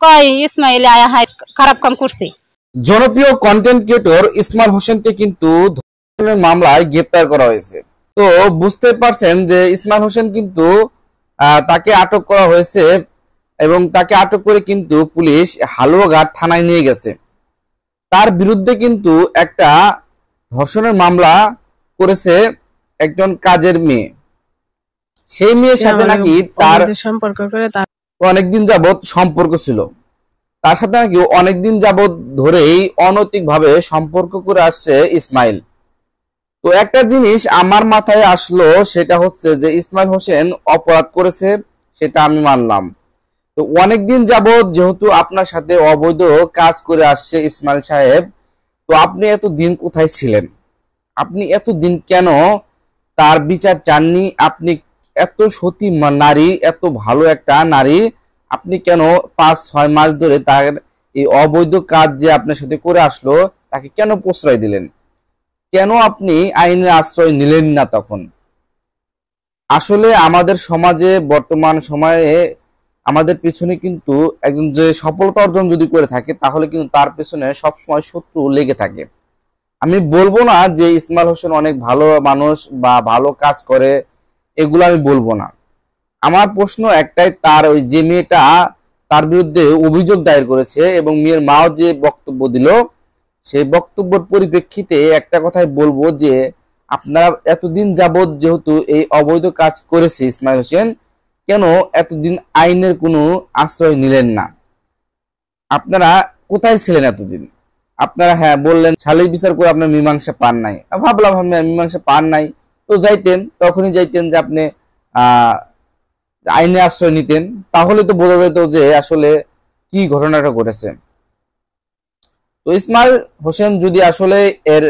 কয় ইসমাইল আয়া হাই খারাপ কাম করছে। জনপ্রিয় কন্টেন্ট ক্রিয়েটর ইসমাইল হোসেনকে কিন্তু ধর্ষণের মামলায় গ্রেপ্তার করা হয়েছে। তো বুঝতে পারছেন যে ইসমাইল হোসেন কিন্তু তাকে আটক করা হয়েছে এবং তাকে আটক করে কিন্তু পুলিশ হালুয়াঘাট থানায় নিয়ে গেছে। তার বিরুদ্ধে কিন্তু একটা ধর্ষণের মামলা করেছে একজন কাজের মেয়ে। সেই মেয়ের সাথে নাকি তার সম্পর্ক করে অনেকদিন যাবত সম্পর্ক ছিল। তার সাথে নাকি অনেকদিন যাবত ধরেই অনৈতিকভাবে সম্পর্ক করে আসছে ইসমাইল। তো একটা জিনিস আমার মাথায় আসলো, সেটা হচ্ছে যে ইসমাইল হোসেন অপরাধ করেছে, সেটা আমি মানলাম। তো অনেকদিন যাবত যেহেতু আপনার সাথে অবৈধ কাজ করে আসছে ইসমাইল সাহেব, তো আপনি এতদিন কোথায় ছিলেন? আপনি এতদিন কেন তার বিচার চাননি? আপনি এত সতী নারী, এত ভালো একটা নারী, আপনি কেন 5-6 মাস ধরে তার এই অবৈধ কাজ যে আপনার সাথে করে আসলো তাকে কেন প্রশ্রয় দিলেন? কেন আপনি আইনের আশ্রয় নিলেন না তখন? আসলে আমাদের সমাজে বর্তমান সময়ে আমাদের পেছনে কিন্তু একজন যে সফলতা অর্জন যদি করে থাকে তাহলে কিন্তু তার পেছনে সবসময় শত্রু লেগে থাকে। আমি বলবো না যে ইসমাইল হোসেন অনেক ভালো মানুষ বা ভালো কাজ করে, এগুলো আমি বলবো না। আমার প্রশ্ন একটাই, তার ওই যে মেয়েটা তার বিরুদ্ধে অভিযোগ দায়ের করেছে এবং মেয়ের মাও যে বক্তব্য দিল, সেই বক্তব্যের পরিপ্রেক্ষিতে একটা কথাই বলবো যে আপনারা এতদিন যাবৎ যেহেতু এই অবৈধ কাজ করেছে ইসমাইল হোসেন, কেন এতদিন আইনের কোনো আশ্রয় নিলেন না? আপনারা কোথায় ছিলেন এতদিন? আপনারা হ্যাঁ বললেন সালিস বিচার করে আপনার মীমাংসা পান নাই। ভাবলাম মীমাংসা পান নাই, তো যাইতেন, তখনই যাইতেন যে আপনি আইনে আশ্রয় নিতেন, তাহলে তো বোঝা যেত যে আসলে কি ঘটনাটা ঘটেছে। তো ইসমাইল হোসেন যদি আসলে এর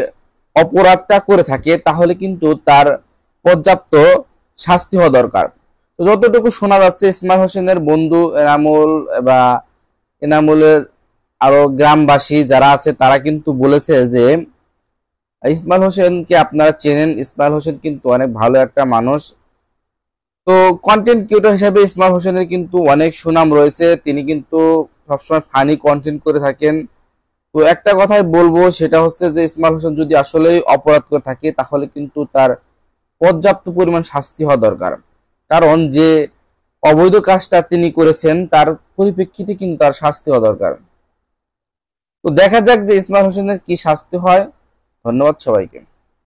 অপরাধটা করে থাকে তাহলে কিন্তু তার পর্যাপ্ত শাস্তি হওয়া দরকার। তো যতটুকু শোনা যাচ্ছে ইসমাইল হোসেনের বন্ধু এনামুল বা এনামুলের আরো গ্রামবাসী যারা আছে তারা কিন্তু বলেছে যে ইসমাইল হোসেনকে আপনারা চেনেন, ইসমাইল হোসেন কিন্তু অনেক ভালো একটা মানুষ। তো কন্টেন্ট ক্রিয়েটর হিসেবে ইসমাইল হোসেনের কিন্তু অনেক সুনাম রয়েছে, তিনি কিন্তু সবসময় ফানি কন্টেন্ট করে থাকেন। তো একটা কথাই বলবো, সেটা হচ্ছে যে ইসমাইল হোসেন যদি আসলেই অপরাধ করে থাকে তাহলে কিন্তু তার পর্যাপ্ত পরিমাণ শাস্তি হওয়া দরকার। কারণ যে অবৈধ কাজটা তিনি করেছেন তার পরিপ্রেক্ষিতে কিন্তু তার শাস্তি হওয়া দরকার। তো দেখা যাক যে ইসমাইল হোসেনের কি শাস্তি হয়। ধন্যবাদ সবাইকে।